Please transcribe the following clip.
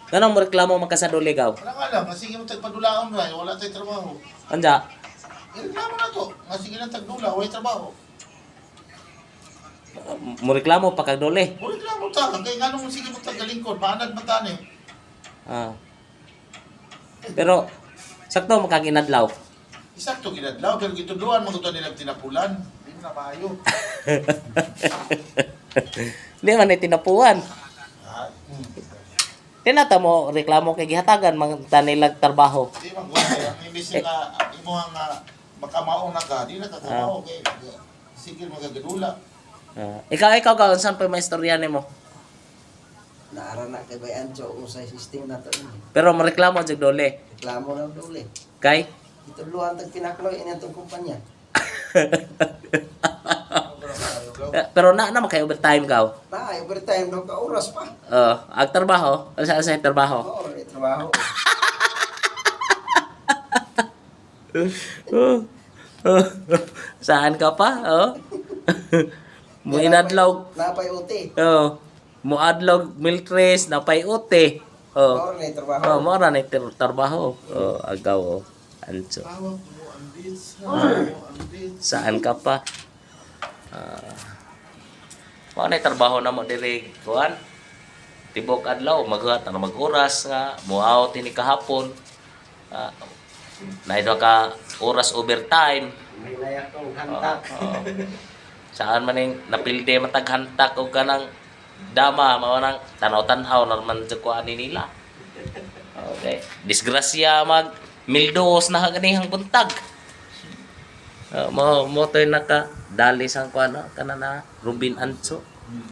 Ganang mo reklamo man ka sa dole gaw. Wala nga lang, nga sige mo tagpadulaon ba, wala tayo trabaho. Anja, Reklamo na to, nga sige lang tagdula, wala trabaho. mo reklamo pa kag dole. O reklamo ta, kaya nga nung sige mo tagalingkod, maanad matani. Ah. Pero sakto mo kag inadlaw. Isakto ginadlaw, pero gituduan, maguto nilang tinapulan. Hindi mo na maayo. Di man ni tinapuan. Ah, Tinata mo reklamo kay gihatagan man tanilag trabaho. Hindi man guna ang imbis nga imo nga makamaon na ka, di na kakamaon kay sige magagadula. Ikaw gaw saan pa may istorya nimo? Naara na kay bayan so usay system na to. Pero mo reklamo jud dole. Reklamo na dole. Kay Ituluan tag pinakloy ini atong kumpanya. pero na kay overtime gaw. Na overtime daw ka oras pa. Ag trabaho, sa trabaho. Oo, may trabaho. Saan ka pa? Mo inadlaw. Napay uti. Mo adlaw miltres na pay ote. Oo, may trabaho. Mo ra ni trabaho. Agaw. Anso. Tawag mo ang bitsa, ang bitsa. Saan ka pa? Mo na trabaho na mo diri kuan. Tibok adlaw maghuat na mag-oras nga muaw tini kahapon. Naito ka oras overtime. May layak tong hantak. Saan man ning napilde mataghantak og kanang dama mao nang tanaw-tanaw naman sa kuan nila. Okay. Disgrasya mag mildos na ganihang buntag. Mo to naka dali sang kuan kana na Ruben Anso.